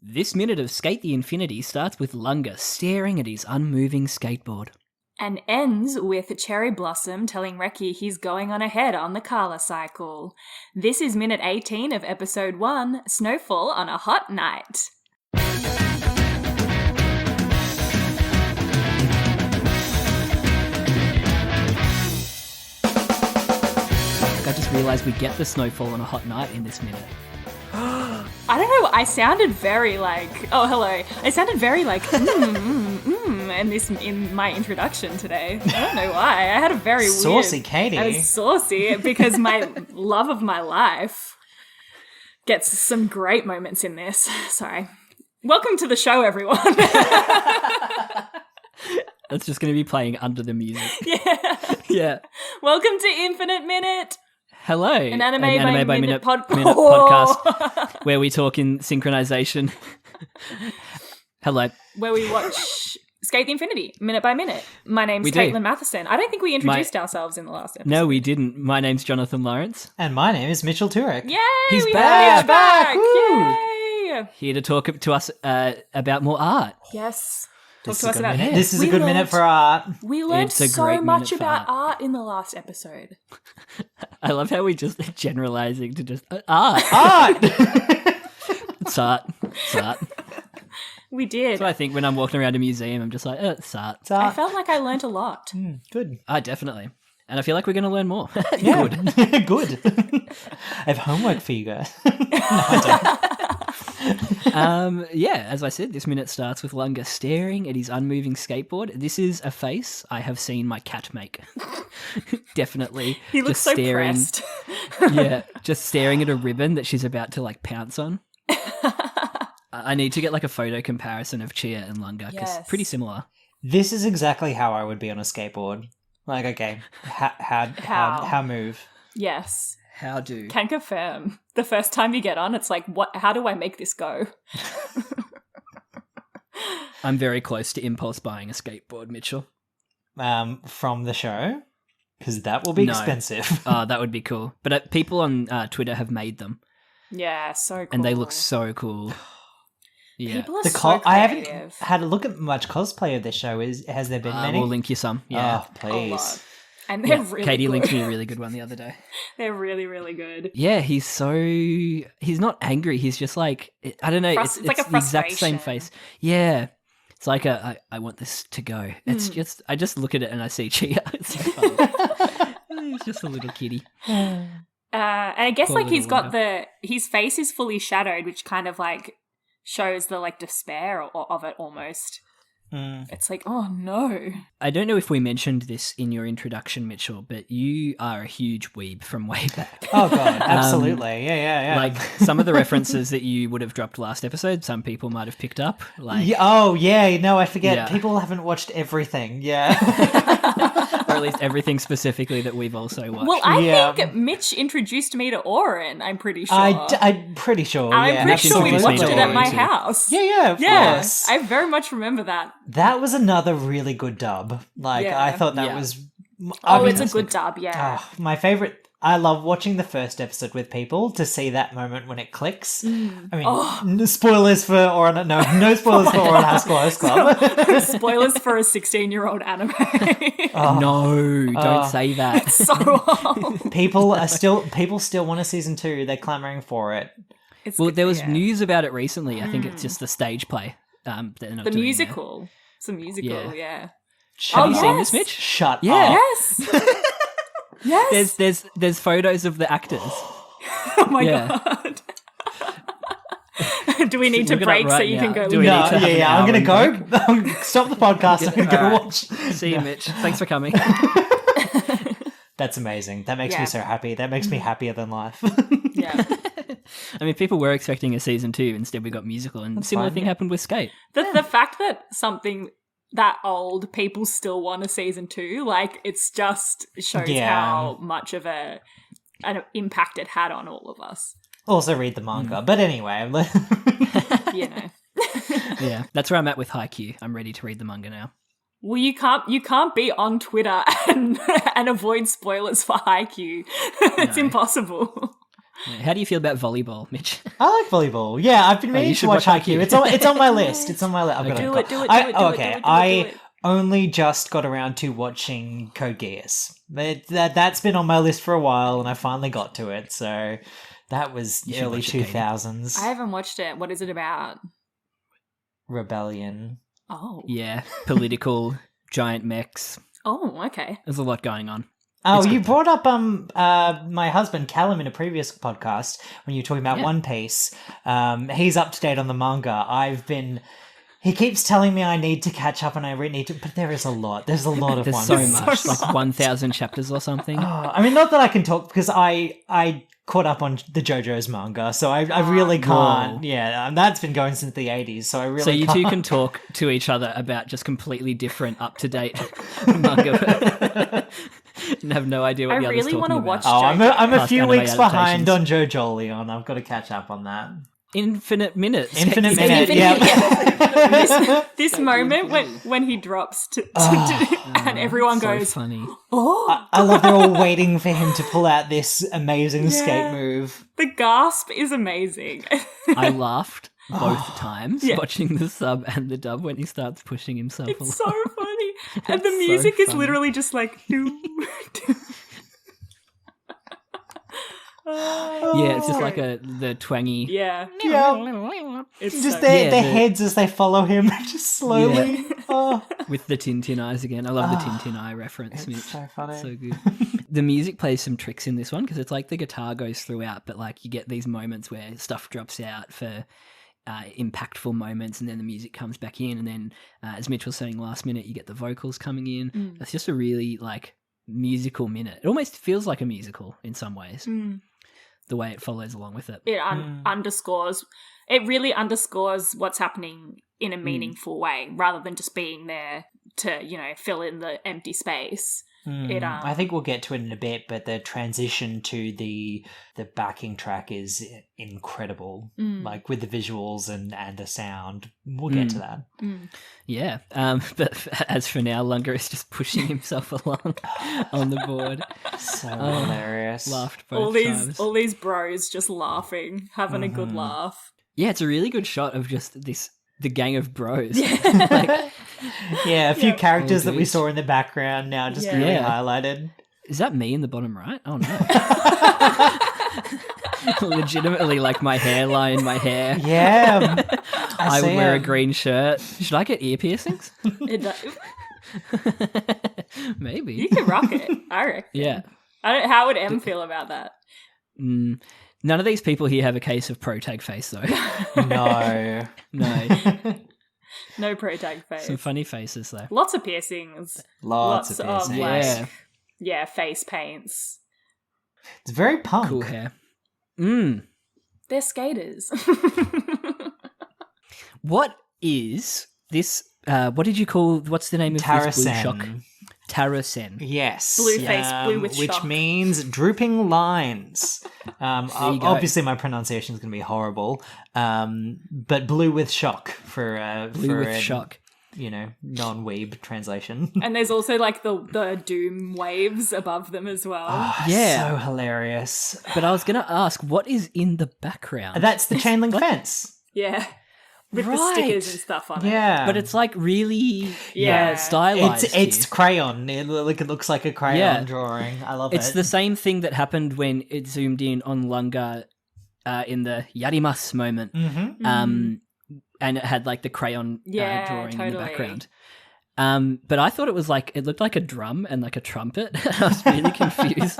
This minute of Skate the Infinity starts with Langa staring at his unmoving skateboard. And ends with Cherry Blossom telling Reki he's going on ahead on the Kala cycle. This is minute 18 of episode 1, Snowfall on a Hot Night. I just realised we get the snowfall on a hot night in this minute. I don't know, I sounded very like, oh hello, I sounded very like, in my introduction today. I don't know why, I had a very saucy weird... Caity. I was saucy because my love of my life gets some great moments in this. Sorry. Welcome to the show, everyone. That's just going to be playing under the music. Yeah. Yeah. Welcome to Infinite Minute. Hello. An anime by minute podcast where we talk in synchronization. Hello. Where we watch Skate the Infinity, minute by minute. My name's Caitlin Matheson. I don't think we introduced ourselves in the last episode. No, we didn't. My name's Jonathan Lawrence. And my name is Mitchell Turek. Yay! He's we back! have Mitch back! Woo! Yay! Here to talk to us about more art. Yes. Talk This to is us a good about minute. This is a good minute for art. We learned It's a so great much minute for about art in the last episode. I love how we just generalizing to just art. Art! It's art. It's art. We did. That's what I think when I'm walking around a museum. I'm just like, it's art. It's art. I felt like I learned a lot. Good. Definitely. And I feel like we're going to learn more. Yeah. Good. Good. I have homework for you guys. No, I don't. Yeah, as I said, this minute starts with Langa staring at his unmoving skateboard. This is a face I have seen my cat make. Definitely. He looks so pressed. Yeah, just staring at a ribbon that she's about to like pounce on. I need to get like a photo comparison of Chia and Langa because pretty similar. This is exactly how I would be on a skateboard. Like, okay, how move? Yes. How do? Can confirm. The first time you get on, it's like, what? How do I make this go? I'm very close to impulse buying a skateboard, Mitchell. From the show? Because that will be expensive. Oh, that would be cool. But people on Twitter have made them. Yeah, so cool. And they look so cool. Yeah. People are so creative. I haven't had a look at much cosplay of this show. Has there been many? We'll link you some. Yeah. Oh, please. And they're really Caity good. linked me a really good one the other day. They're really, really good. Yeah, he's not angry. He's just like, I don't know. It's like a the exact same frustration. face. Yeah. It's like I want this to go. It's just, I just look at it and I see Chia. It's so funny. He's just a little kitty. And I guess Poor like he's little got his face is fully shadowed, which kind of like shows the like despair of it almost. It's like, oh no. I don't know if we mentioned this in your introduction, Mitchell, but you are a huge weeb from way back. Oh god, absolutely. Yeah. Like some of the references that you would have dropped last episode, some people might have picked up. Like, I forget. Yeah. People haven't watched everything. Yeah. or at least everything specifically that we've also watched. Well, I think Mitch introduced me to Oren, I'm pretty sure. I'm pretty sure. I'm pretty sure we watched it at my house. Yeah, of course. I very much remember that. That was another really good dub. Like, I thought that was... It's a good dub, yeah. My favourite... I love watching the first episode with people to see that moment when it clicks. I mean, spoilers for Oran... No spoilers for Oran High School Host Club. Spoilers for a 16-year-old anime. No, don't say that. It's so old. People still want a season 2. They're clamouring for it. There was news about it recently. I think it's just the stage play. The musical. It's a musical, yeah. Have you seen this, Mitch? Shut up. Yes. Yes. There's photos of the actors. Oh my god. Do we need to Look it break up right so you can now. go? Do we need to have an I'm hour going to go. Stop the podcast. I'm going to go watch. See you, Mitch. Thanks for coming. That's amazing. That makes me so happy. That makes me happier than life. Yeah. I mean, people were expecting a season 2. Instead, we got musical, and similar thing happened with Skate. The fact that something that old people still want a season 2, like, it's just shows how much of an impact it had on all of us. Also read the manga. But anyway. Yeah, that's where I'm at with Haikyuu. I'm ready to read the manga now. Well, you can't be on Twitter and avoid spoilers for Haikyuu. It's impossible. How do you feel about volleyball, Mitch? I like volleyball. Yeah, I've been meaning to watch Haikyuu. It's on my list. It's on my list. I've got Do to it, do it. I only just got around to watching Code Geass. That's been on my list for a while, and I finally got to it. So that was early 2000s. I haven't watched it. What is it about? Rebellion. Oh. Yeah, political, giant mechs. Oh, okay. There's a lot going on. Oh, you brought up my husband Callum in a previous podcast when you were talking about One Piece. He's up to date on the manga. He keeps telling me I need to catch up and I really need to, but there is a lot. There's a lot of There's One so Piece. much, like 1,000 chapters or something. Oh, I mean, not that I can talk because I caught up on the JoJo's manga, so I really can't. Whoa. Yeah, and that's been going since the 80s, so I really So you can't. two can talk to each other about just completely different, up-to-date manga. And have no idea what I the other's really talking wanna about. watch Oh, I'm a Past few anime weeks behind adaptations. on JoJolion. I've got to catch up on that. Infinite minutes. Infinite Minute, yeah. This moment when he drops and everyone So goes, funny. oh, I love they're all waiting for him to pull out this amazing skate move. the gasp is amazing. I laughed both times watching the sub and the dub when he starts pushing himself along. It's so funny. And the It's so music is funny. literally just like, doo, doo. Yeah, it's just like the twangy. Yeah. Yeah. It's Just so their the- heads as they follow him, just slowly. Oh, With the Tintin eyes again. I love the Tintin eye reference. Mitch. so funny. So good. The music plays some tricks in this one because it's like the guitar goes throughout, but like you get these moments where stuff drops out for impactful moments, and then the music comes back in, and then as Mitch was saying last minute, you get the vocals coming in. It's just a really like musical minute. It almost feels like a musical in some ways. The way it follows along with it. It underscores, it really underscores what's happening in a meaningful way rather than just being there to, fill in the empty space. I think we'll get to it in a bit, but the transition to the backing track is incredible. Like with the visuals and the sound. We'll get to that. Yeah. But as for now, Langa is just pushing himself along on the board. So hilarious. Laughed both times. All these bros just laughing, having a good laugh. Yeah, it's a really good shot of just the gang of bros. Yeah, a few characters Oh, that we geez. saw in the background now just really Yeah. highlighted. Is that me in the bottom right? Oh no. Legitimately like my hairline, my hair. Yeah. I would see wear a it. green shirt. Should I get ear piercings? Maybe. You can rock it, I reckon. Yeah. How would M feel about that? None of these people here have a case of pro-tag face though. No. No. No pro tag face. Some funny faces though. Lots of piercings. Lots of piercings. Yeah. Yeah, face paints. It's very punk. Cool hair. They're skaters. What is this? What did you call? What's the name of this blue shock? Tarzan. Tarzan. Yes. Blue face, blue with which shock. means drooping lines. you go. Obviously, my pronunciation is going to be horrible. But blue with shock for Blue with a, shock. non-weeb translation. And there's also like the doom waves above them as well. Yeah. So hilarious. But I was going to ask, what is in the background? That's the chain link fence. Yeah. With the Right. stickers and stuff on it. Yeah. But it's like really Yeah. stylized. It's here. crayon. It looks like a crayon Yeah. drawing. I love It's it. the same thing that happened when it zoomed in on Langa in the Yarimas moment. And it had like the crayon Yeah, drawing in the totally. background. But I thought it looked like a drum and like a trumpet. I was really confused,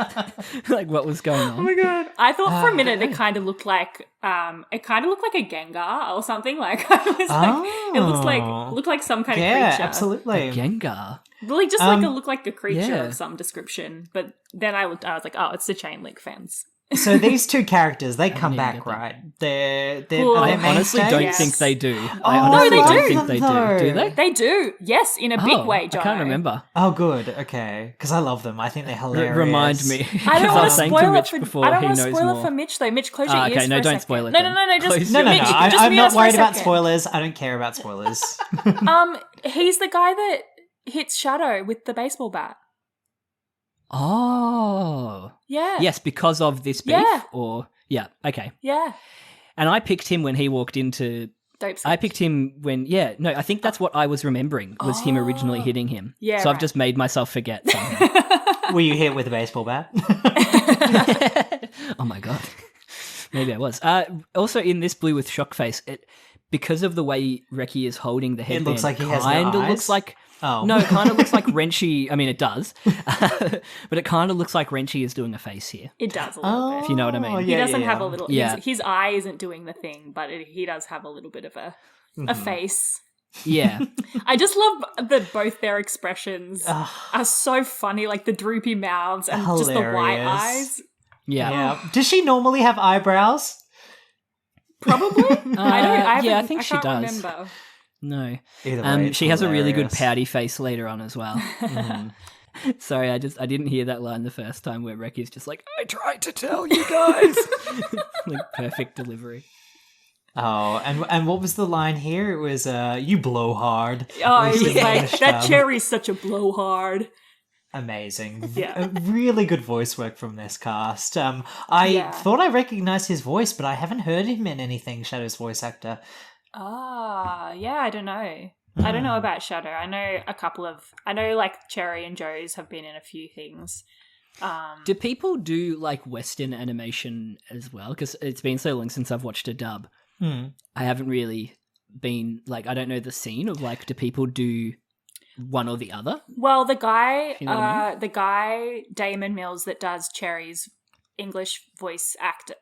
like what was going on. Oh my god! I thought for a minute it kind of looked like a Gengar or something. Like I was like, it looked like some kind of yeah, creature. absolutely. Gengar. Really, just like it looked like a creature yeah. of some description. But then I was like, oh, it's the chain link fence. So these two characters, they come even back, get that. right? They're Cool. I Are they're honestly mainstays? don't Yes. think they do. Oh, I honestly they don't do. think they though. do. Do they? They do, yes, in a big way, Jono. I can't remember. Oh, good. Okay, because I love them. I think they're hilarious. Remind me. I don't 'Cause I want was to saying to spoil it Mitch for. before I don't he want to knows spoil more. it for Mitch though. Mitch, close your ears okay, no, for a don't second. spoil it No, then. no, no, just Close No, no, Mitch, no. just I'm mute not us for a worried about second. spoilers. I don't care about spoilers. He's the guy that hits Shadow with the baseball bat. Oh. Yeah. Yes, because of this beef? Yeah. Or Yeah, okay. Yeah. And I picked him when he walked into... Dope I picked him when... Yeah, no, I think that's what I was remembering, was him originally hitting him. Yeah, so I've right. just made myself forget somehow. Were you hit with a baseball bat? Oh my God. Maybe I was. Also, in this Blue with Shock Face, because of the way Reki is holding the headband, looks like he has no kind of eyes? looks like... Oh. No, it kind of looks like Renshi... I mean, it does. But it kind of looks like Renshi is doing a face here, It does a little bit. if you know what I mean. He doesn't have a little... Yeah. His eye isn't doing the thing, but he does have a little bit of a face. Yeah. I just love that both their expressions are so funny, like the droopy mouths and just the white Hilarious. eyes. Yeah. Does she normally have eyebrows? Probably. I think she can't does. Remember. No. Either way, it's she has a really good hilarious. pouty face later on as well. Sorry, I didn't hear that line the first time where Reki's just like, I tried to tell you guys. Like perfect delivery. Oh, and what was the line here? It was, you blow hard. Oh, he was Yeah. like, that cherry's such a blowhard. Amazing. Yeah. Really good voice work from this cast. I thought I recognized his voice, but I haven't heard him in anything, Shadow's voice actor. Yeah, I don't know. I don't know about Shadow. I know like Cherry and Joe's have been in a few things. Do people do like Western animation as well? Because it's been so long since I've watched a dub. I haven't really been like, I don't know the scene of like, do people do one or the other? Well, the guy, You know what I mean? the guy Damon Mills that does Cherry's English voice actor,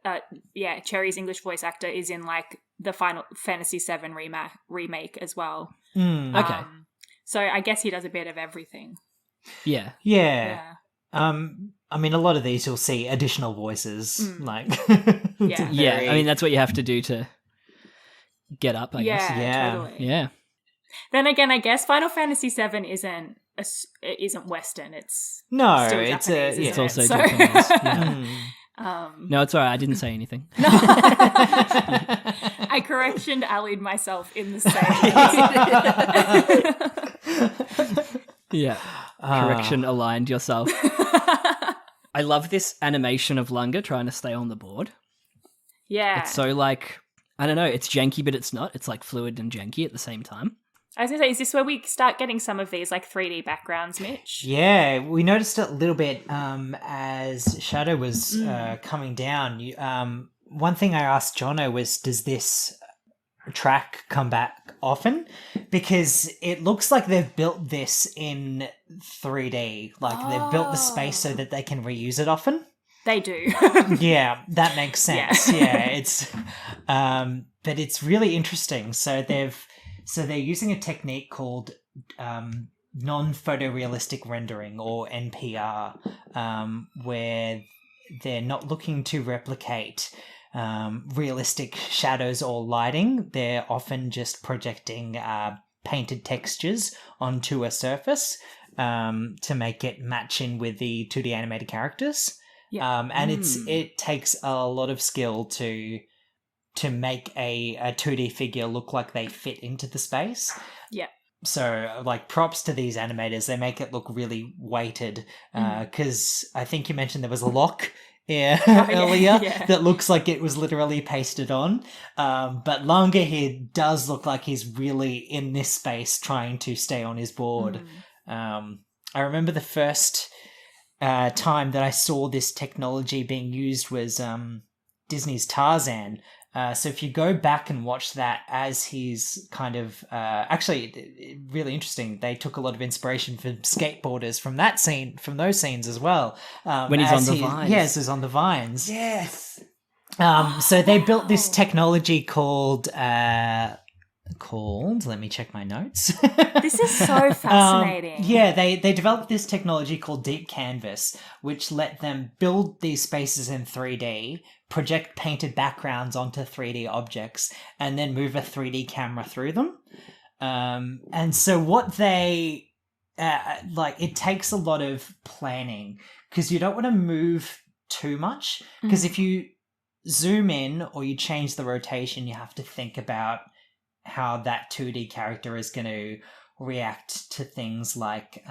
Cherry's English voice actor is in like the Final Fantasy VII remake as well. Okay. So I guess he does a bit of everything. Yeah. Yeah. I mean, a lot of these you'll see additional voices, like... Yeah. Yeah, I mean, that's what you have to do to get up, I guess. Yeah. Totally. Yeah. Then again, I guess Final Fantasy VII isn't Western. It's No, still it's Japanese, It's isn't also it? So- Japanese. Yeah. No, it's all right. I didn't say anything. I correctioned allied myself in the same. Yeah. Correction aligned yourself. I love this animation of Langa trying to stay on the board. Yeah. It's so like, I don't know, it's janky, but it's not. It's like fluid and janky at the same time. I was going to say, is this where we start getting some of these like 3D backgrounds, Mitch? Yeah, we noticed it a little bit as Shadow was coming down. One thing I asked Jono was, does this track come back often? Because it looks like they've built this in 3D. Like they've built the space so that they can reuse it often. They do. Yeah, that makes sense. Yeah, it's but it's really interesting. So they're using a technique called non-photorealistic rendering, or NPR, where they're not looking to replicate realistic shadows or lighting. They're often just projecting painted textures onto a surface to make it match in with the 2D animated characters. Yeah. And it takes a lot of skill to make a 2D figure look like they fit into the space. Yeah. So, like, props to these animators. They make it look really weighted. Because I think you mentioned there was a lock earlier that looks like it was literally pasted on. But Langa here does look like he's really in this space trying to stay on his board. I remember the first time that I saw this technology being used was Disney's Tarzan. So if you go back and watch that as he's kind of... actually, really interesting. They took a lot of inspiration from skateboarders from that scene, from those scenes as well. When he's on the vines. Yes, he's on the vines. Yes. So they built this technology called... let me check my notes. This is so fascinating. They developed this technology called Deep Canvas, which let them build these spaces in 3D, project painted backgrounds onto 3D objects, and then move a 3D camera through them. And so what they... it takes a lot of planning, because you don't want to move too much, because if you zoom in or you change the rotation, you have to think about how that 2D character is going to react to things like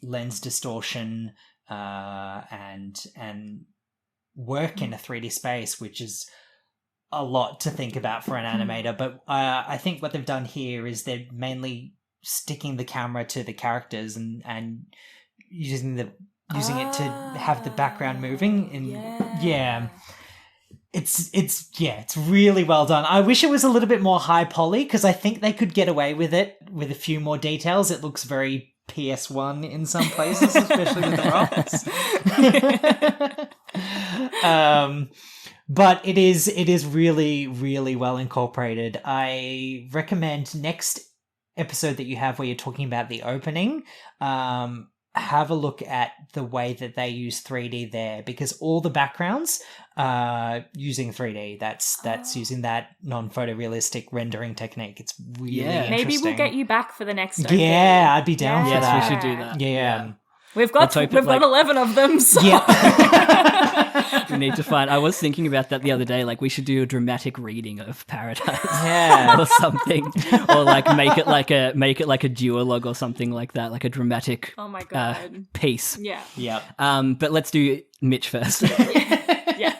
lens distortion and work in a 3D space, which is a lot to think about for an animator. But I think what they've done here is they're mainly sticking the camera to the characters and using it to have the background moving. It's really well done. I wish it was a little bit more high poly, because I think they could get away with it with a few more details. It looks very PS1 in some places, especially with the rocks. But it is really, really well incorporated. I recommend next episode that you have where you're talking about the opening, have a look at the way that they use 3D there, because all the backgrounds are using 3D. That's using that non-photorealistic rendering technique. It's really interesting. Maybe we'll get you back for the next OP. Yeah, I'd be down for that. Yes, we should do that. Yeah. We've got 11 of them. So. Yeah. We need to find. I was thinking about that the other day. Like, we should do a dramatic reading of Paradise, Yeah. or something, or like make it like a duologue or something like that, like a dramatic. Oh my god. Piece. Yeah. Yeah. But let's do Mitch first. Yeah.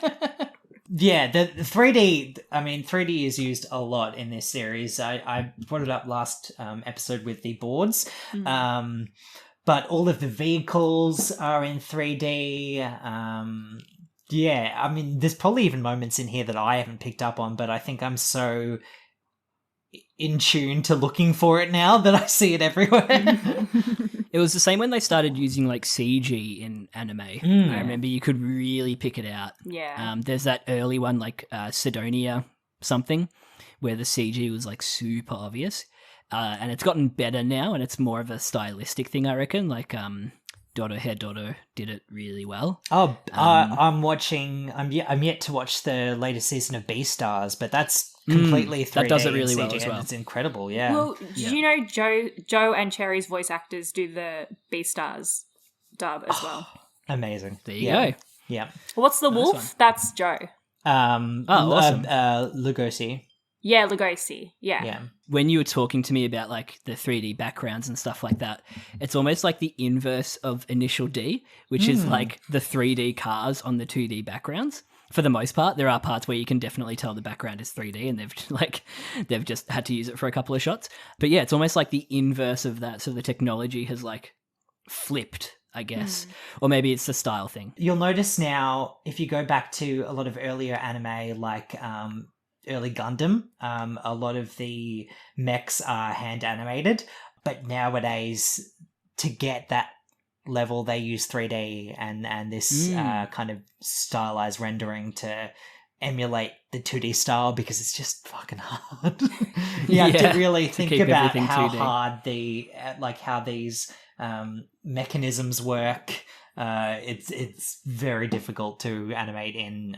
Yeah, the 3D, I mean, 3D is used a lot in this series. I brought it up last episode with the boards. But all of the vehicles are in 3D. Yeah, I mean, there's probably even moments in here that I haven't picked up on, but I think I'm so in tune to looking for it now that I see it everywhere. It was the same when they started using like CG in anime. I remember you could really pick it out. Yeah. There's that early one, like Sidonia something, where the CG was like super obvious. And it's gotten better now, and it's more of a stylistic thing, I reckon. Like Dodo Hair Dodo did it really well. Oh, I'm yet to watch the latest season of Beastars, but that's completely 3D. That does it really and well CG, as well. and it's incredible, yeah. Well, did you know Joe and Cherry's voice actors do the Beastars dub as well? Amazing. There you go. Yeah. What's the wolf? one. That's Joe. Awesome. Lugosi. Yeah, Lugosi. Yeah. When you were talking to me about like the 3D backgrounds and stuff like that, it's almost like the inverse of Initial D, which is like the 3D cars on the 2D backgrounds. For the most part, there are parts where you can definitely tell the background is 3D, and they've just had to use it for a couple of shots. But yeah, it's almost like the inverse of that. So the technology has like flipped, I guess, or maybe it's the style thing. You'll notice now, if you go back to a lot of earlier anime, like early Gundam, a lot of the mechs are hand animated, but nowadays to get that level they use 3D and this kind of stylized rendering to emulate the 2D style, because it's just fucking hard. You have to really think about how 2D. hard how these mechanisms work. It's very difficult to animate in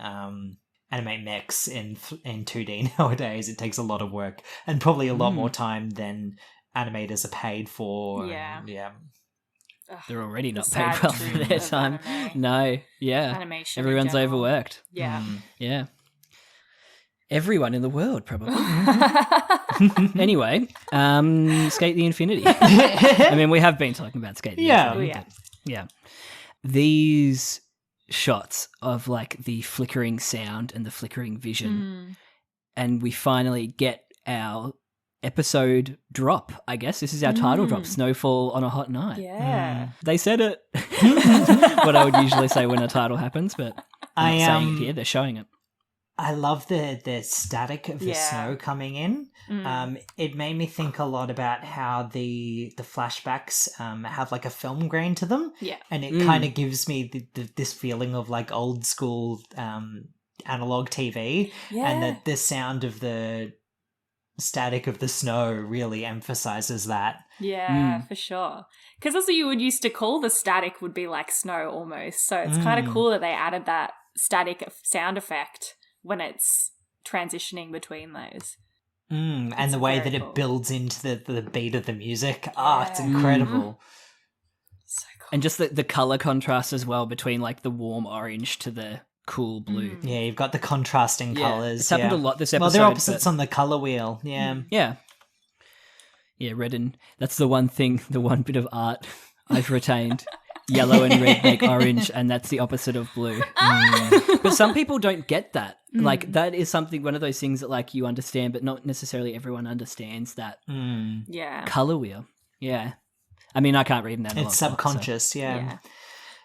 animate mechs in 2D nowadays. It takes a lot of work and probably a lot more time than animators are paid for. Yeah. Ugh, they're already not sad paid well for truth their of time. anime. No, yeah. Animation in Everyone's general. overworked. Yeah. Yeah. Everyone in the world, probably. Anyway, Skate the Infinity. I mean, we have been talking about Skate the Infinity. Oh, Yeah. These shots of like the flickering sound and the flickering vision, and we finally get our episode drop, I guess. This is our title drop, Snowfall on a Hot Night. Yeah. They said it. What I would usually say when a title happens, but I'm not saying it here. They're showing it. I love the static of the snow coming in. It made me think a lot about how the flashbacks have like a film grain to them. Yeah. And it kind of gives me this feeling of like old school analog TV. Yeah. And the sound of the static of the snow really emphasizes that. Yeah, for sure. Because that's what you would used to call the static, would be like snow almost. So it's kind of cool that they added that static sound effect when it's transitioning between those. And the way that very cool. it builds into the beat of the music. It's incredible. So cool. And just the color contrast as well between like the warm orange to the cool blue. Yeah, you've got the contrasting colours. It's happened a lot this episode. Well, they're opposites on the colour wheel. Yeah. Yeah, red and that's the one bit of art I've retained. yellow and red make orange, and that's the opposite of blue. But some people don't get that. Like, that is something, one of those things that, like, you understand, but not necessarily everyone understands that color wheel. Yeah. I mean, I can't read an analog It's subconscious, clock, Yeah.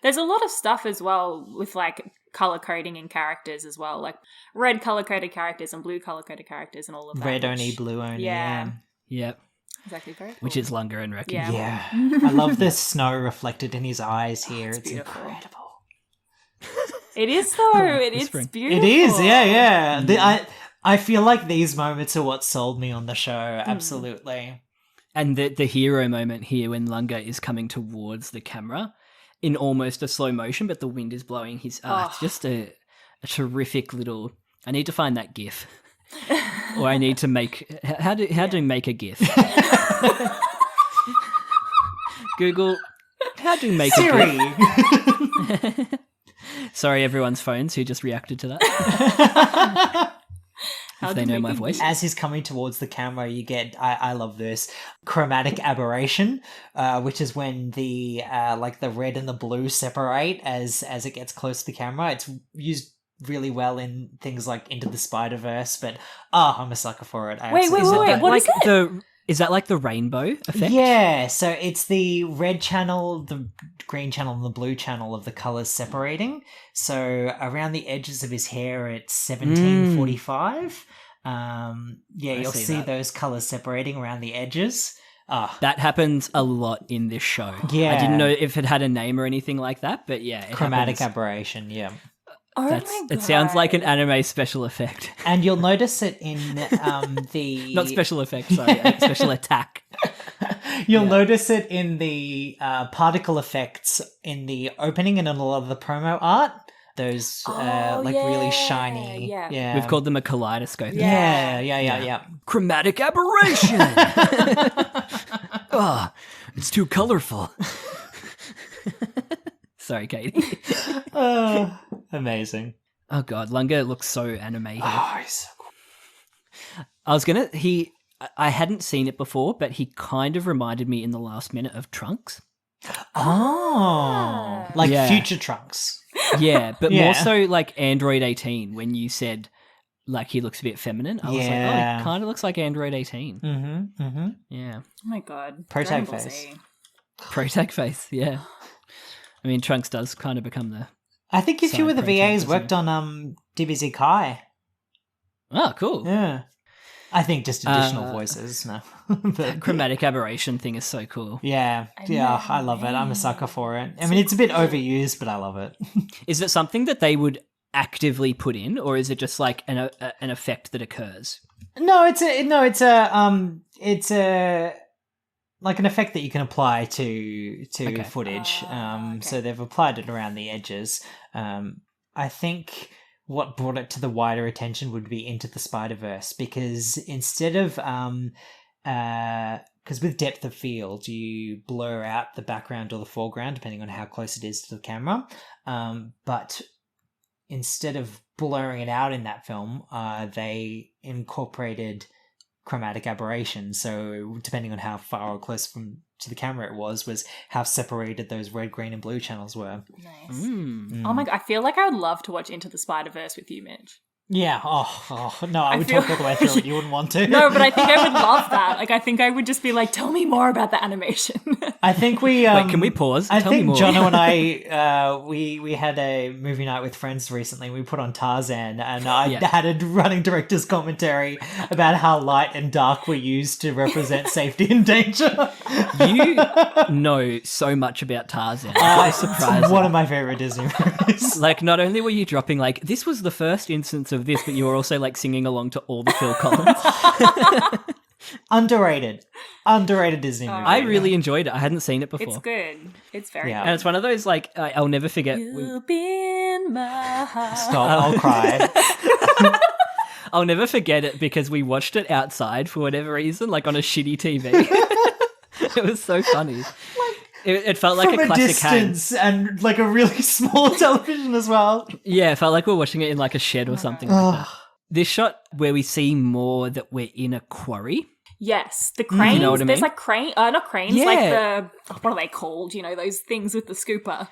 There's a lot of stuff as well with, like, color coding in characters as well, like red color coded characters and blue color coded characters and all of that. Red only, blue only. Yeah. Yep. Exactly. Very cool. Which is Langa and Wreck. Yeah. I love the snow reflected in his eyes here. It's incredible. It is though. It is beautiful. It is, yeah. I feel like these moments are what sold me on the show. Absolutely. And the hero moment here when Langa is coming towards the camera in almost a slow motion, but the wind is blowing his... It's just a terrific little... I need to find that GIF. Or I need to make... How do you make a GIF? Google, how do you make a GIF? Sorry, everyone's phones who just reacted to that. If they know my voice. As he's coming towards the camera, you get, I love this, chromatic aberration, which is when the like the red and the blue separate as it gets close to the camera. It's used really well in things like Into the Spider-Verse, but I'm a sucker for it. Wait, what is it? Is that like the rainbow effect? Yeah, so it's the red channel, the green channel, and the blue channel of the colours separating. So around the edges of his hair, it's 1745. You'll see those colours separating around the edges. That happens a lot in this show. Yeah. I didn't know if it had a name or anything like that, but yeah. Chromatic aberration, yeah. Oh my God. It sounds like an anime special effect. And you'll notice it in the... Not special effect, sorry. Special attack. You'll notice it in the particle effects in the opening and in a lot of the promo art. Those really shiny... Yeah. We've called them a kaleidoscope. Yeah. Chromatic aberration! It's too colorful. Sorry, Caity. Amazing. Oh god, Langa looks so animated. Oh, he's so cool. I hadn't seen it before, but he kind of reminded me in the last minute of Trunks. Oh. Like future Trunks. Yeah, but more so like Android 18 when you said like he looks a bit feminine. I was like, he kind of looks like Android 18. Mm-hmm, mm-hmm. Yeah. Oh my god. Protag face. Protag face, yeah. I mean, Trunks does kind of become the... I think a few of the VAs worked on DBZ Kai. Oh, cool. Yeah. I think just additional voices. No. That chromatic aberration thing is so cool. Yeah. I love it. I'm a sucker for it. I mean, it's a bit overused, but I love it. Is it something that they would actively put in, or is it just like an effect that occurs? No, it's a like an effect that you can apply to footage. So they've applied it around the edges. I think what brought it to the wider attention would be Into the Spider-Verse, because instead of because with depth of field you blur out the background or the foreground depending on how close it is to the camera, but instead of blurring it out in that film, they incorporated chromatic aberration. So depending on how far or close to the camera it was how separated those red, green, and blue channels were. Nice. Oh my god, I feel like I would love to watch Into the Spider-Verse with you, Mitch. Yeah. Oh no, I would talk all the way through it. You wouldn't want to. No, but I think I would love that. Like, I think I would just be like, tell me more about the animation. I think we... Wait, can we pause? I think Jono and I, we had a movie night with friends recently. We put on Tarzan, and I had a running director's commentary about how light and dark were used to represent safety and danger. You know so much about Tarzan. It's surprising. It's one of my favorite Disney movies. Like, not only were you dropping, like, this was the first instance of this, but you were also, like, singing along to all the Phil Collins. Underrated Disney movie. I really enjoyed it. I hadn't seen it before. It's good. It's very good. And it's one of those, like, I'll never forget. You've been my heart. Stop, I'll cry. I'll never forget it because we watched it outside for whatever reason, like on a shitty TV. It was so funny. It felt like a classic distance and like a really small television as well. Yeah, it felt like we're watching it in like a shed or something like that. This shot where we see more that we're in a quarry. Yes, the cranes. You know what I There's mean? like not cranes, Yeah. like the, what are they called? You know, those things with the scooper.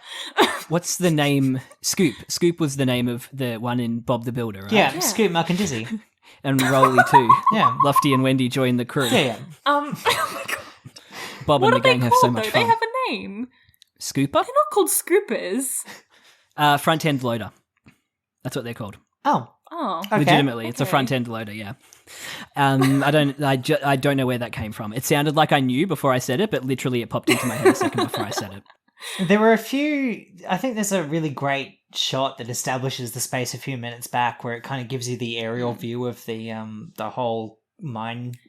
What's the name? Scoop. Scoop was the name of the one in Bob the Builder, right? Yeah, Scoot, Muck and Dizzy. And Rolly too. Yeah. Lofty and Wendy joined the crew. Yeah. Oh my god. Bob What and are the gang they have called, so much though? fun. They have a name. Scooper? They're not called scoopers. Front end loader. That's what they're called. Oh, Oh. okay. Legitimately, it's a Okay. front end loader. Yeah. I don't know where that came from. It sounded like I knew before I said it, but literally it popped into my head a second before I said it. There were a few. I think there's a really great shot that establishes the space a few minutes back, where it kind of gives you the aerial view of the whole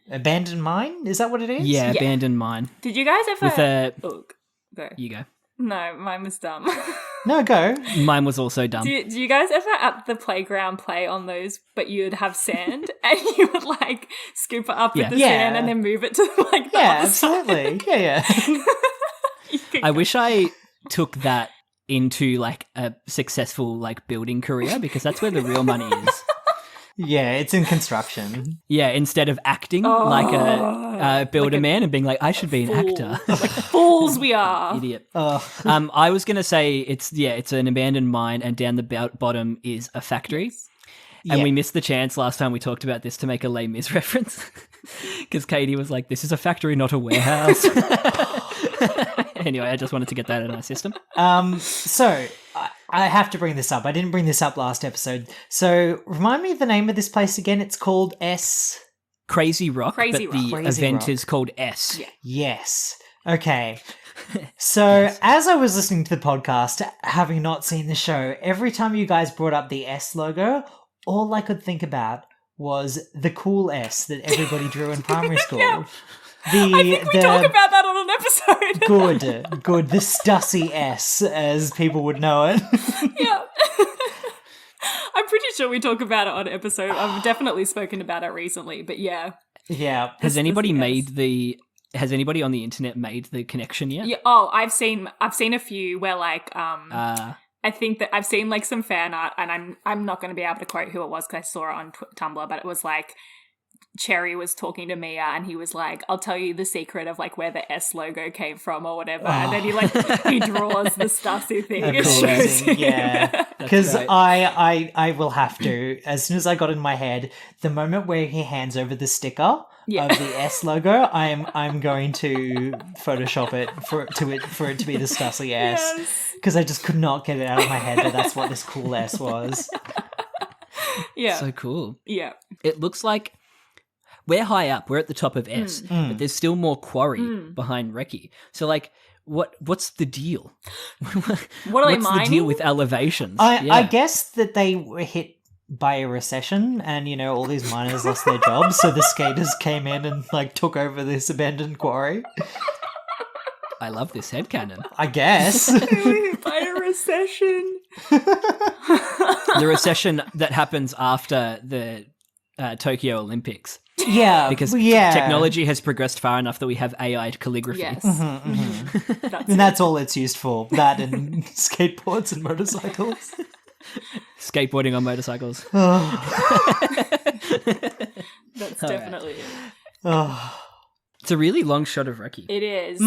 abandoned mine. Is that what it is? Yeah, Yeah. abandoned mine Did you guys ever... with a. Oh, go. You go. No, mine was dumb. No, go. Mine was also dumb. Do you guys ever at the playground play on those, but you'd have sand and you would like scoop it up with the Yeah. sand and then move it to like the Yeah, other side? absolutely. Yeah. You could I go- wish I took that into like a successful like building career because that's where the real money is. Yeah, it's in construction. Yeah, instead of acting like a builder man and being like, I should be an actor. Like fools we are. Idiot. Oh, I was gonna say it's an abandoned mine, and down the bottom is a factory. And yeah. we missed the chance last time we talked about this to make a Les Mis reference because Caity was like, "This is a factory, not a warehouse." Anyway, I just wanted to get that in my system. So I have to bring this up. I didn't bring this up last episode. So remind me of the name of this place again. It's called Crazy Rock, Crazy but Rock. the Crazy event Rock. is called S. Yeah. Yes. Okay. So as I was listening to the podcast, having not seen the show, every time you guys brought up the S logo, all I could think about was the cool S that everybody drew in primary school. Yeah. I think we talk about that on an episode. good, the Stussy S, as people would know it. Yeah. I'm pretty sure we talk about it on an episode. I've definitely spoken about it recently, but yeah. Yeah. Has anybody yes. made the? Has anybody on the internet made the connection yet? Yeah. Oh, I've seen a few where like Uh, I think that I've seen like some fan art, and I'm not going to be able to quote who it was because I saw it on Tumblr, but it was like Cherry was talking to Mia, and he was like, "I'll tell you the secret of like where the S logo came from or whatever," and then he draws the Stussy thing. and shows Amazing, you. yeah. Because great. I will have to, as soon as I got in my head, the moment where he hands over the sticker Yeah. of the S logo, I'm going to Photoshop it for it to be the Stussy S. Yes. Because I just could not get it out of my head that that's what this cool S was. Yeah. so cool. Yeah. It looks like we're high up. We're at the top of S, but there's still more quarry behind Reki. So like, what's the deal? What are they What's the mining? deal with elevations? I guess that they were hit by a recession and, you know, all these miners lost their jobs, so the skaters came in and, like, took over this abandoned quarry. I love this headcanon. I guess. By a recession. The recession that happens after the Tokyo Olympics. Yeah. Because yeah. technology has progressed far enough that we have AI calligraphy. Yes. And that's all it's used for. That and skateboards and motorcycles. Skateboarding on motorcycles. That's definitely it. Oh. It's a really long shot of Reki. It is.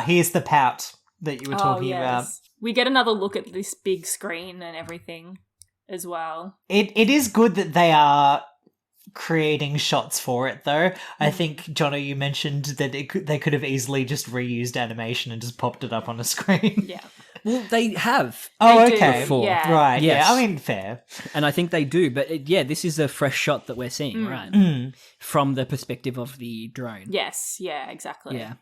Here's the pout that you were talking about. We get another look at this big screen and everything as well. It is good that they are creating shots for it, though. I think, Jono, you mentioned that they could have easily just reused animation and just popped it up on a screen. Yeah. Well, they have. Oh, They do, okay. Before. Yeah. Right, Yes. yeah. I mean, fair. And I think they do. But this is a fresh shot that we're seeing, right? From the perspective of the drone. Yes. Yeah, exactly. Yeah.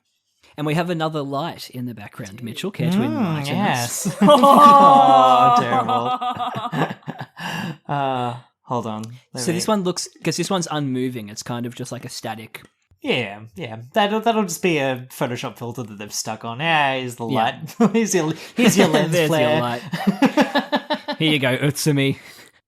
And we have another light in the background. Mitchell, care to enlighten us? Yes. Oh, terrible. Hold on. So this one looks, because this one's unmoving, it's kind of just like a static. Yeah. That'll just be a Photoshop filter that they've stuck on. Yeah, here's the Yeah. light. here's your lens There's flare. your light. Here you go, Utsumi.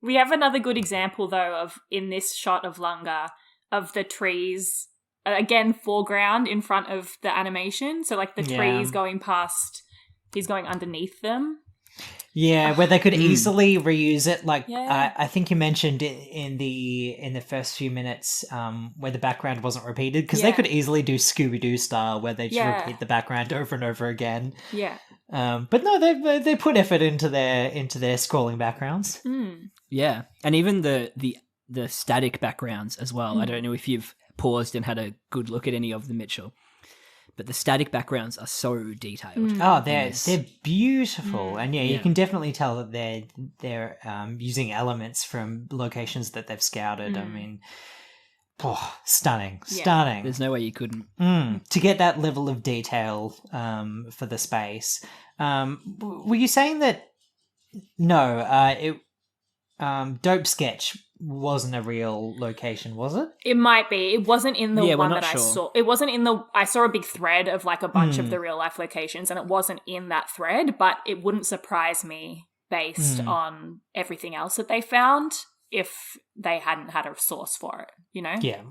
We have another good example, though, of in this shot of Langa, of the trees, again, foreground in front of the animation. So, like, the Yeah. trees going past, he's going underneath them. Yeah, where they could easily reuse it. Like Yeah. I think you mentioned it in the first few minutes, where the background wasn't repeated, because they Yeah. could easily do Scooby Doo style, where they just Yeah. repeat the background over and over again. Yeah. But no, they put effort into their scrolling backgrounds. Yeah, and even the static backgrounds as well. I don't know if you've paused and had a good look at any of them, Mitchell, but the static backgrounds are so detailed. Oh, they're beautiful, and you Yeah. can definitely tell that they're using elements from locations that they've scouted. I mean, stunning. There's no way you couldn't. To get that level of detail for the space. Were you saying that? No, Dope Sketch wasn't a real location, was it? It might be. It wasn't in the Yeah, we're one not that I sure. saw. It wasn't in the. I saw a big thread of like a bunch of the real life locations, and it wasn't in that thread. But it wouldn't surprise me based on everything else that they found if they hadn't had a source for it. You know? Yeah.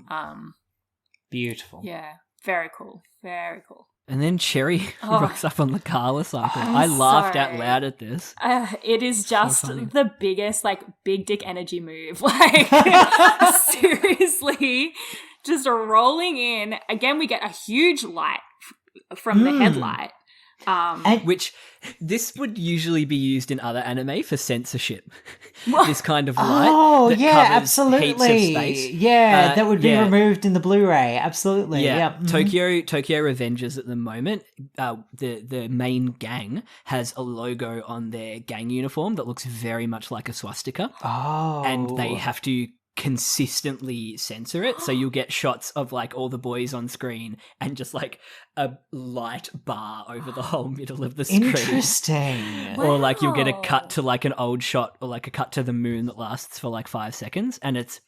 Beautiful. Yeah. Very cool. Very cool. And then Cherry Oh. rocks up on the Carla cycle. I'm I laughed out sorry. loud at this. It is just funny. the biggest, like, big dick energy move. Like, seriously, just rolling in. Again, we get a huge light from the headlight. Which this would usually be used in other anime for censorship. This kind of light. Oh, that yeah, covers absolutely. Heaps of space. Yeah, that would be yeah. removed in the Blu-ray. Absolutely. Yeah, Yeah. Tokyo Revengers at the moment, the main gang has a logo on their gang uniform that looks very much like a swastika. Oh. And they have to consistently censor it, so you'll get shots of like all the boys on screen and just like a light bar over the whole middle of the screen. Interesting. Or like you'll get a Wow. cut to like an old shot or like a cut to the moon that lasts for like 5 seconds, and it's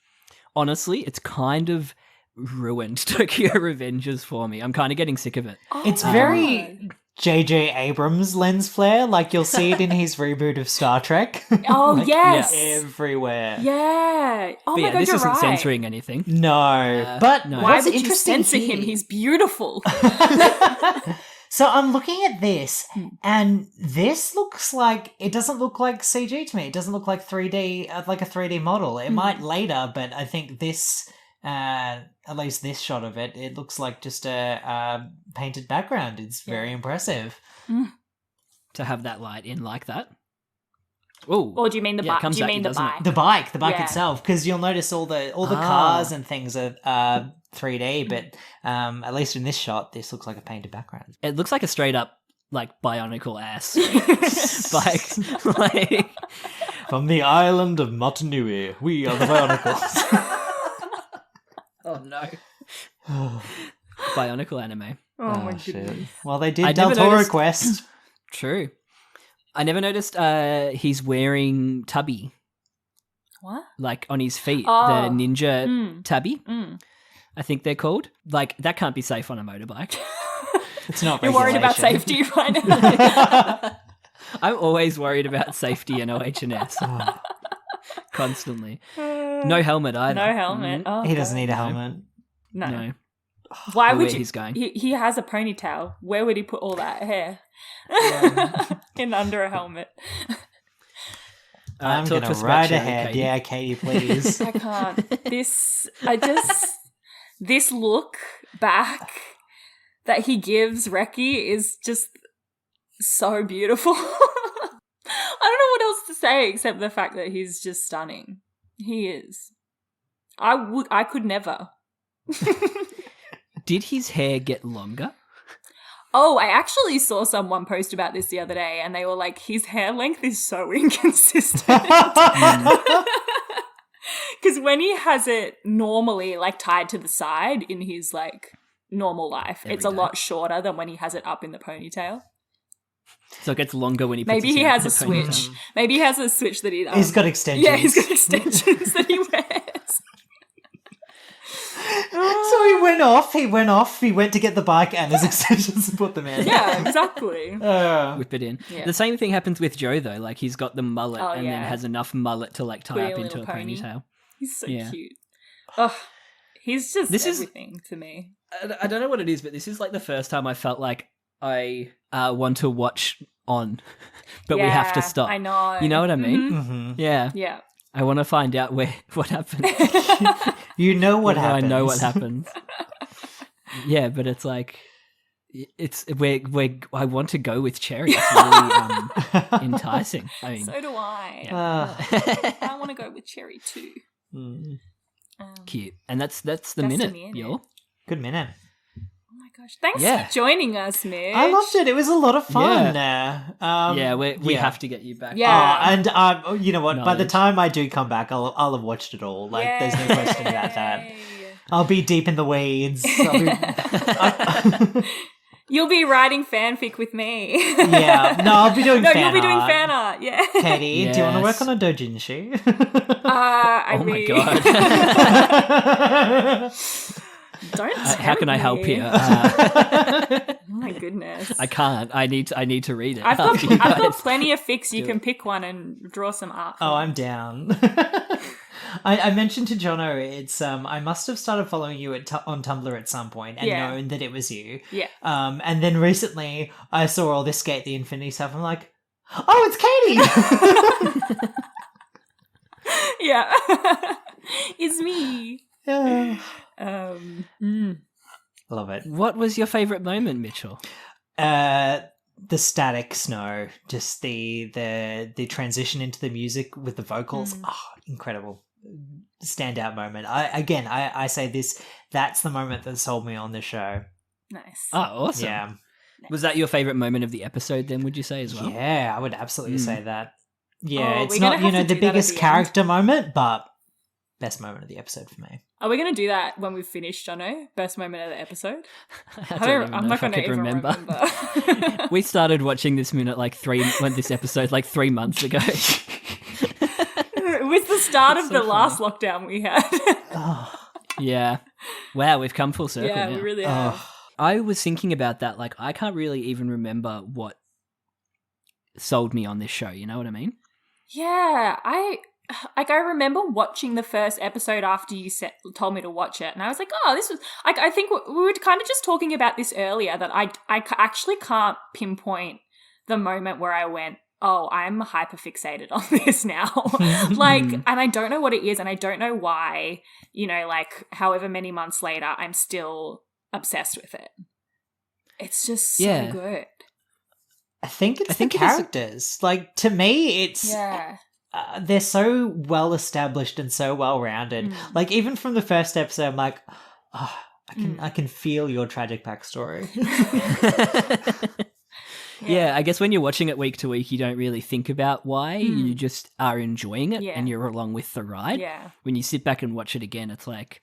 honestly it's kind of ruined Tokyo Revengers for me. I'm kind of getting sick of it. It's Oh, very God. J.J. Abrams lens flare. Like you'll see it in his reboot of Star Trek. Oh, Like, yes. everywhere. Yeah. Oh, But my yeah, God, this you're isn't right. censoring anything. No, but no. Why what's would you interesting censor him? here- He's beautiful. So I'm looking at this, and this looks like it doesn't look like CG to me. It doesn't look like 3D, like a 3D model. It might later, but I think this, at least this shot of it, it looks like just a painted background. It's very impressive. To have that light in like that. Oh, Or do you mean the Yeah, it bike? comes Do you at mean you, the doesn't it? bike? The bike Yeah. itself, because you'll notice all the cars and things are 3D, but at least in this shot, this looks like a painted background. it looks like a straight up like bionicle ass bike. Like From the island of Motunui, we are the Bionicles. oh no, bionicle anime. Oh, my goodness. Well, they I did Del never Toro noticed- Quest. True. I never noticed he's wearing tubby What? like on his feet. Oh. The ninja tabby, Mm. I think they're called. Like that can't be safe on a motorbike. It's not You're worried about regulation. safety right now. I'm always worried about safety in OH&S. Constantly. No helmet either. No helmet. Mm, Oh, He doesn't God. need a helmet. No. No. Why Or would where you? he's going. He has a ponytail. Where would he put all that hair? In under a helmet. I'm talk going to to us about ride Cherry, ahead. Caity. Yeah, Katie, please. I can't. This look back that he gives Reki is just so beautiful. I don't know what else to say except the fact that he's just stunning. He is. I could never. Did his hair get longer? Oh, I actually saw someone post about this the other day and they were like, his hair length is so inconsistent. Because when he has it normally like tied to the side in his like normal life, it's a Every day. lot shorter than when he has it up in the ponytail. So it gets longer when he puts Maybe his he hair has in a the ponytail. switch. Maybe he has a switch that he He's got extensions. Yeah, he's got extensions that he wears. So he went off, he went to get the bike and his extensions and put them in. Yeah, exactly. Whip it in. Yeah. The same thing happens with Joe though. Like he's got the mullet Oh, and then yeah. has enough mullet to like Put tie in up a into a little pony. ponytail. He's so Yeah. cute. Oh, he's just This is- everything to me. I don't know what it is, but this is like the first time I felt like I want to watch on, but we have to stop. I know. You know what I mean? Mm-hmm. Yeah. Yeah. I want to find out what happens. You know what happens. I know what happens. Yeah, but it's like I want to go with Cherry. It's really enticing. I mean, So do I. Yeah. I want to go with Cherry too. Cute. And that's the minute, y'all. Good minute. Oh my gosh! Thanks for joining us, Mitch. I loved it. It was a lot of fun. We have to get you back. Yeah. And you know what? By the time I do come back, I'll have watched it all. Like, there's no question about that. I'll be deep in the weeds. You'll be writing fanfic with me. Yeah. No, I'll be doing fan art. No, you'll be doing fan art. Yeah. Caity, do you want to work on a doujinshi? My god. Don't. How can I help here? Oh my goodness. I can't. I need to read it. I've got plenty of fics. You can pick one and draw some art. Oh, I'm down. I mentioned to Jono, it's I must have started following you on Tumblr at some point and known that it was you. Yeah. And then recently I saw all this Skate the Infinity stuff. I'm like, oh, it's Caity. Yeah. It's me. Yeah. Mm. Love it. What was your favourite moment, Mitchell? The static snow, just the transition into the music with the vocals. Oh, incredible. Standout moment. I say this, that's the moment that sold me on the show. Nice. Oh, awesome. Yeah. Was that your favourite moment of the episode then, would you say, as well? Yeah, I would absolutely say that. Yeah, Oh, it's we're not, gonna have to the do that at biggest the end. character moment, but best moment of the episode for me. Are we going to do that when we've finished, Jono? Best moment of the episode? I'm not going to even remember. We started watching this this episode like 3 months ago. It was the start of the last lockdown we had. Yeah. Wow, we've come full circle Yeah, now. we really have. I was thinking about that. Like, I can't really even remember what sold me on this show. You know what I mean? Yeah, I remember watching the first episode after you told me to watch it, and I was like, oh, this was... I think we were kind of just talking about this earlier, that I actually can't pinpoint the moment where I went, oh, I'm hyper-fixated on this now. And I don't know what it is, and I don't know why, however many months later, I'm still obsessed with it. It's just so good. I think it's the characters. Like, to me, it's... Yeah. They're so well established and so well rounded. Like, even from the first episode, I'm like, I can feel your tragic backstory. Yeah, I guess when you're watching it week to week, you don't really think about why. You just are enjoying it and you're along with the ride. Yeah. When you sit back and watch it again, it's like,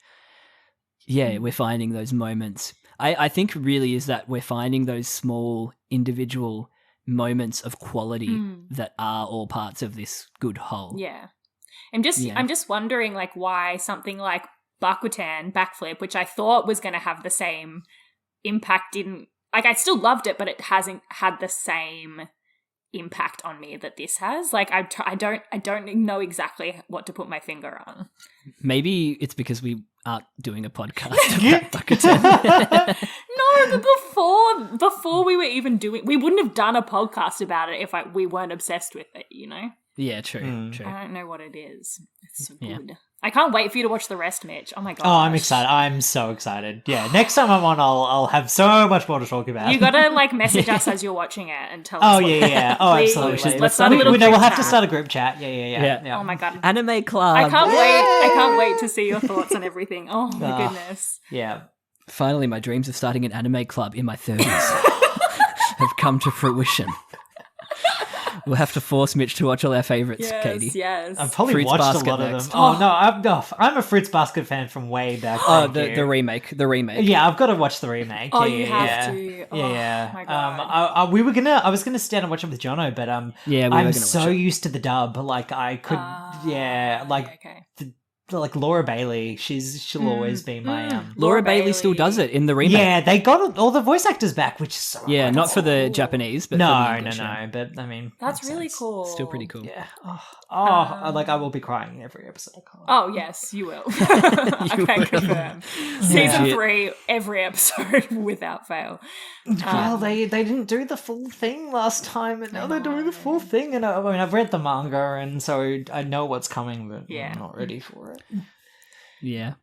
we're finding those moments. I think really is that we're finding those small individual moments of quality that are all parts of this good whole. Yeah. I'm just wondering, like, why something like Bakutan Backflip, which I thought was going to have the same impact, didn't... Like, I still loved it, but it hasn't had the same impact on me that this has. Like, I don't know exactly what to put my finger on. Maybe it's because we aren't doing a podcast about Bakutan. No, but before we were even we wouldn't have done a podcast about it if we weren't obsessed with it, you know? Yeah, true. I don't know what it is. It's so good. I can't wait for you to watch the rest, Mitch. Oh my god! Oh, I'm excited. I'm so excited. Yeah, next time I'm on, I'll have so much more to talk about. You gotta message us as you're watching it and tell us. Oh yeah. Oh, absolutely. Let's start a little. We'll have to start a group chat. Yeah. Oh my god! Anime club. I can't wait to see your thoughts on everything. Oh my goodness. Yeah. Finally, my dreams of starting an anime club in my 30s have come to fruition. We'll have to force Mitch to watch all our favourites, Caity. Yes. I've probably Fruits watched Basket a lot next. of them. Oh no, I'm a Fruits Basket fan from way back. Oh, the remake. Yeah, I've got to watch the remake. Oh, you have to. Oh, yeah. my God. I was gonna stand and watch it with Jono, but we were I'm gonna so watch it. used to the dub. Like I could, Okay. like Laura Bailey. She'll always be my Laura Bailey still does it in the remake. Yeah, they got all the voice actors back, which is so Yeah, nice. not for the Japanese, but No, for the English, no. But I mean, That's makes really sense. cool. Still pretty cool. Yeah. I will be crying every episode. I can't. Oh, yes, you will. I can will. confirm. Season Legit. 3, every episode without fail. Well, they didn't do the full thing last time, and now they're doing the full thing. And I mean, I've read the manga, and so I know what's coming, but Yeah. I'm not ready for it. Yeah.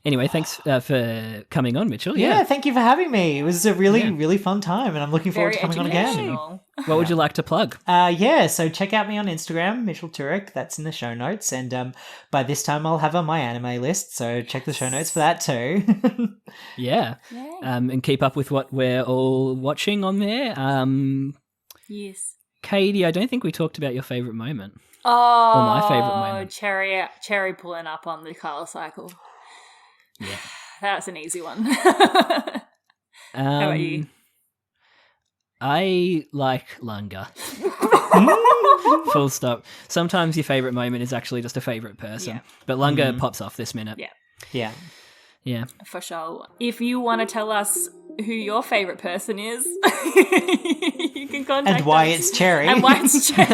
Anyway, thanks for coming on, Mitchell. Yeah, thank you for having me. It was a really, really fun time, and I'm looking forward Very to coming on again. educational. What would you like to plug? So check out me on Instagram, Mitchell Turek. That's in the show notes. And by this time, I'll have on my anime list. So check the show notes for that too. Yeah. Yay. And keep up with what we're all watching on there. Yes. Caity, I don't think we talked about your favourite moment. Oh, Or my favourite moment. Cherry pulling up on the colour cycle. Yeah. That's an easy one. How about you? I like Langa. Full stop. Sometimes your favourite moment is actually just a favourite person. Yeah. But Langa pops off this minute. Yeah. Yeah. Yeah. For sure. If you want to tell us who your favourite person is, you can contact And why us. it's Cherry. And why it's Cherry.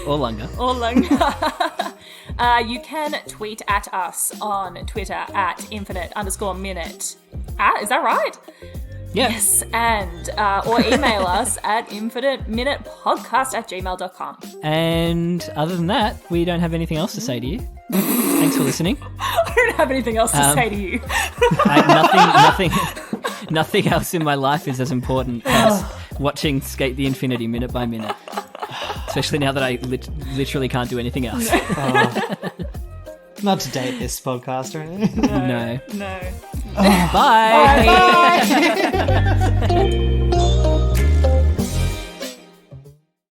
Or Langa. Or Langa. You can tweet at us on Twitter at infinite_minute. Is that right? Yeah. Yes. And or email us at infiniteminutepodcast@gmail.com. And other than that, we don't have anything else to say to you. Thanks for listening. I don't have anything else to say to you. Nothing else in my life is as important as watching Skate the Infinity minute by minute. Especially now that I literally can't do anything else. Not to date this podcast or anything. No. No. Bye. Bye.